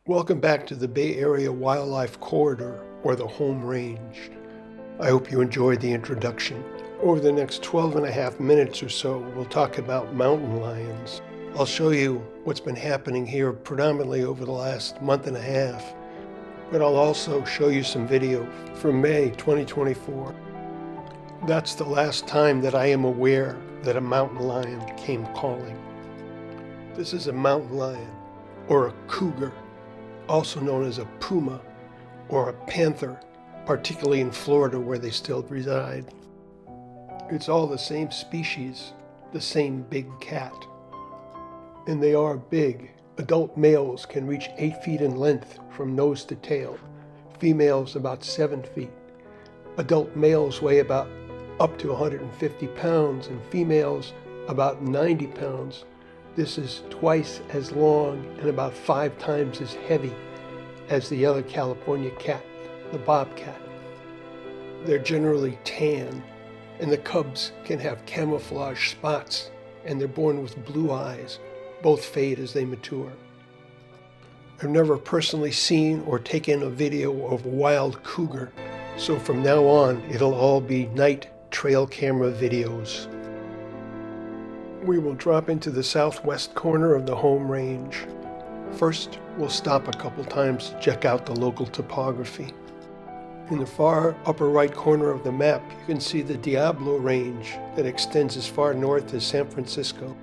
Welcome back to the Bay Area Wildlife Corridor, or the Home Range. I hope you enjoyed the introduction. Over the next 12 and a half minutes or so, we'll talk about mountain lions. I'll show you what's been happening here predominantly over the last month and a half, but I'll also show you some video from May 2024. That's the last time that I am aware that a mountain lion came calling. This is a mountain lion, or a cougar, also known as a puma or a panther, particularly in Florida where they still reside. It's all the same species, the same big cat. And they are big. Adult males can reach 8 feet in length from nose to tail, females about 7 feet. Adult males weigh about up to 150 pounds and females about 90 pounds. This is twice as long and about 5 times as heavy as the other California cat, the bobcat. They're generally tan, and the cubs can have camouflage spots, and they're born with blue eyes. Both fade as they mature. I've never personally seen or taken a video of a wild cougar, so from now on it'll all be night trail camera videos. We will drop into the southwest corner of the home range. First, we'll stop a couple times to check out the local topography. In the far upper right corner of the map, you can see the Diablo Range that extends as far north as San Francisco.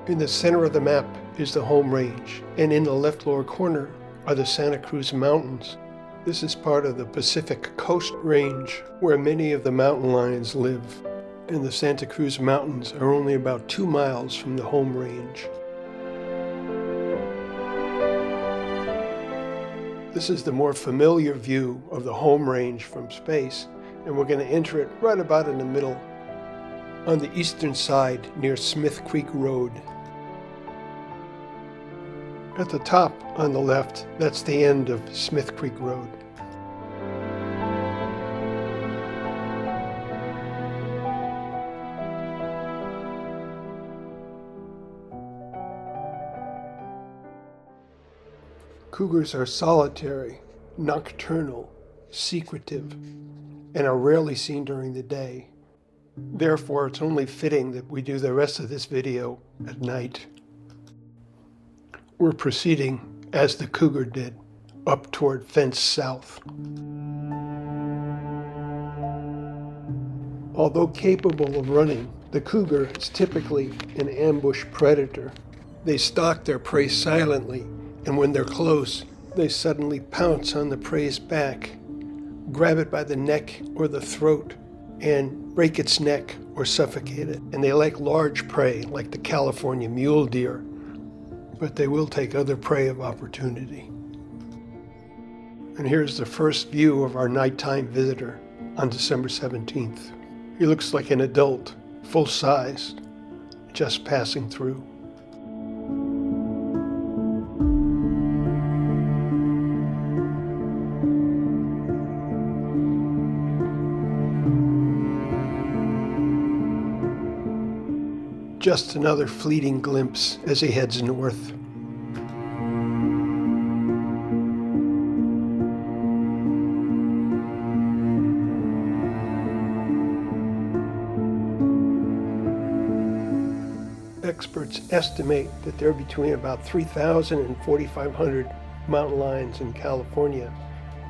In the center of the map is the home range, and in the left lower corner are the Santa Cruz Mountains. This is part of the Pacific Coast Range, where many of the mountain lions live. And the Santa Cruz Mountains are only about 2 miles from the home range. This is the more familiar view of the home range from space, and we're going to enter it right about in the middle, on the eastern side near Smith Creek Road. At the top on the left, that's the end of Smith Creek Road. Cougars are solitary, nocturnal, secretive, and are rarely seen during the day. Therefore, it's only fitting that we do the rest of this video at night. We're proceeding, as the cougar did, up toward Fence South. Although capable of running, the cougar is typically an ambush predator. They stalk their prey silently, and when they're close, they suddenly pounce on the prey's back, grab it by the neck or the throat, and break its neck or suffocate it. And they like large prey, like the California mule deer, but they will take other prey of opportunity. And here's the first view of our nighttime visitor on December 17th. He looks like an adult, full-sized, just passing through. Just another fleeting glimpse as he heads north. Experts estimate that there are between about 3,000 and 4,500 mountain lions in California,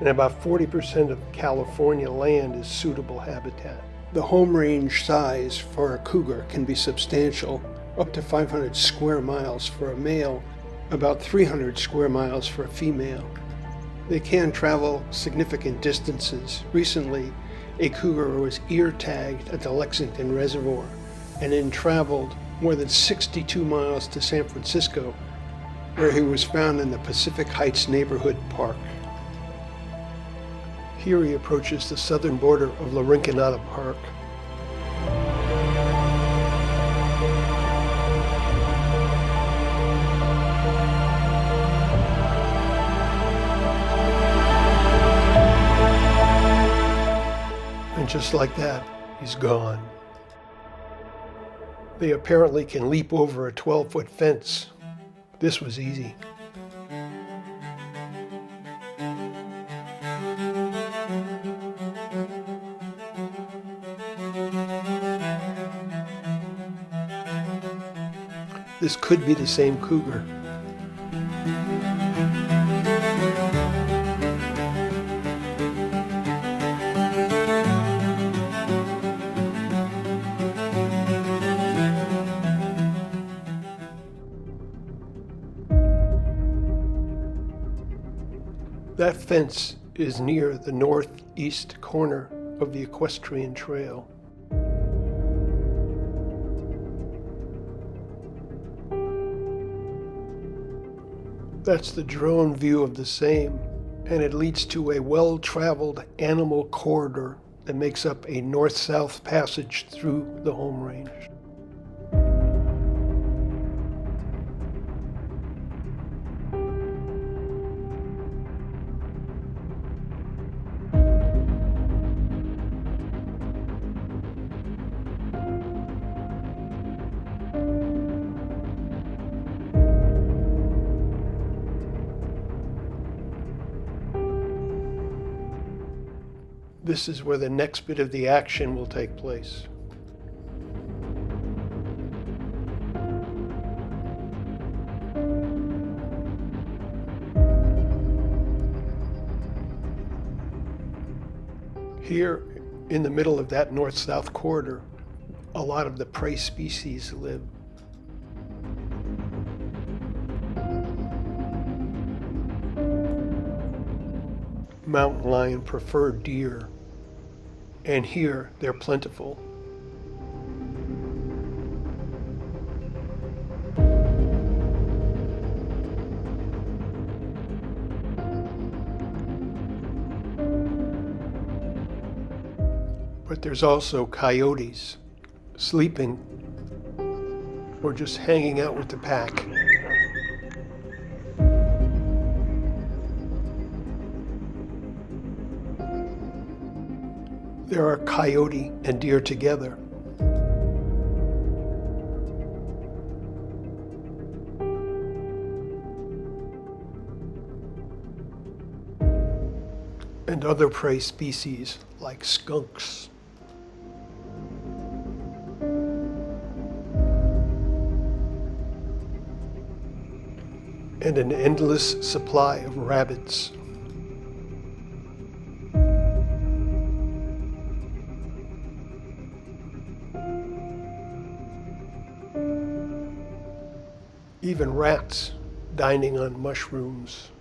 and about 40% of California land is suitable habitat. The home range size for a cougar can be substantial, up to 500 square miles for a male, about 300 square miles for a female. They can travel significant distances. Recently, a cougar was ear tagged at the Lexington Reservoir and then traveled more than 62 miles to San Francisco, where he was found in the Pacific Heights Neighborhood Park. Here he approaches the southern border of La Rinconada Park. And just like that, he's gone. They apparently can leap over a 12-foot fence. This was easy. This could be the same cougar. That fence is near the northeast corner of the equestrian trail. That's the drone view of the same, and it leads to a well-traveled animal corridor that makes up a north-south passage through the home range. This is where the next bit of the action will take place. Here, in the middle of that north-south corridor, a lot of the prey species live. Mountain lion prefer deer, and here they're plentiful. But there's also coyotes, sleeping or just hanging out with the pack. There are coyote and deer together. And other prey species like skunks. And an endless supply of rabbits. Even rats dining on mushrooms.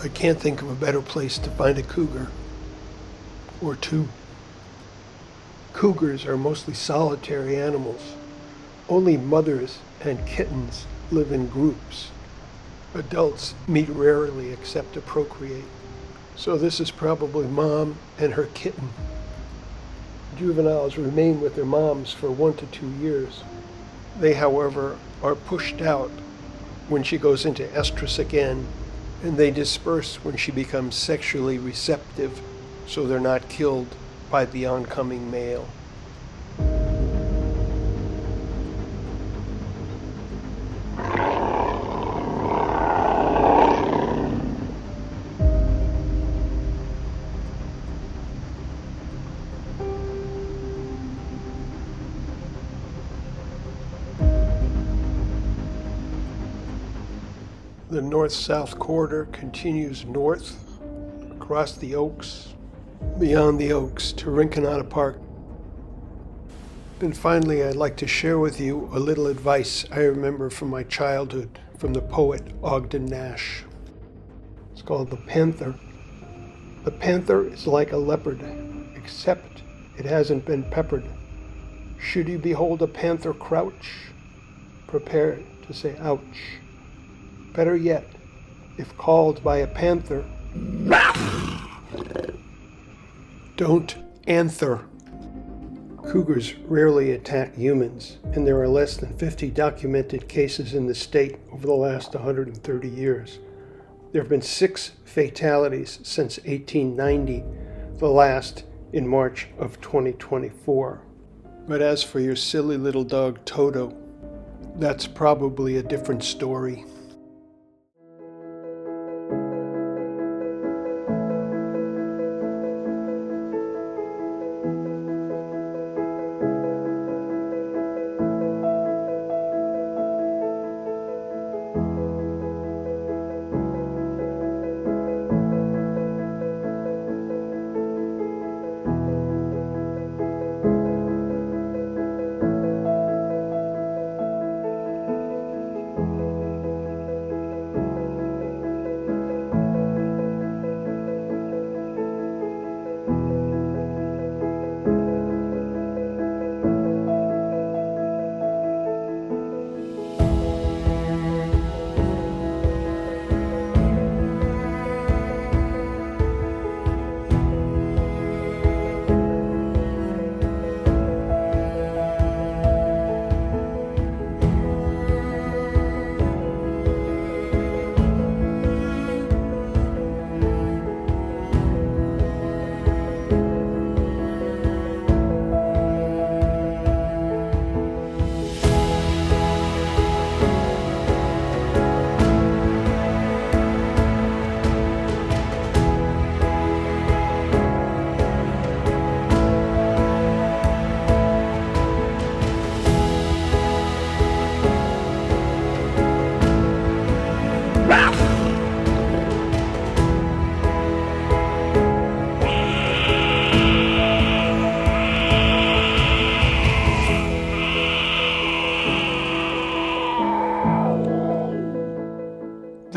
I can't think of a better place to find a cougar, or two. Cougars are mostly solitary animals. Only mothers and kittens live in groups. Adults meet rarely except to procreate. So this is probably mom and her kitten. Juveniles remain with their moms for 1 to 2 years. They, however, are pushed out when she goes into estrus again, and they disperse when she becomes sexually receptive, so they're not killed by the oncoming male. The north-south corridor continues north, across the Oaks, beyond the Oaks to Rinconada Park. And finally, I'd like to share with you a little advice I remember from my childhood from the poet Ogden Nash. It's called The Panther. The panther is like a leopard, except it hasn't been peppered. Should you behold a panther crouch, prepare to say ouch. Better yet, if called by a panther, don't anther. Cougars rarely attack humans, and there are less than 50 documented cases in the state over the last 130 years. There have been 6 fatalities since 1890, the last in March of 2024. But as for your silly little dog Toto, that's probably a different story.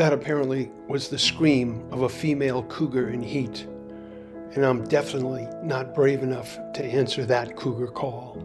That apparently was the scream of a female cougar in heat, and I'm definitely not brave enough to answer that cougar call.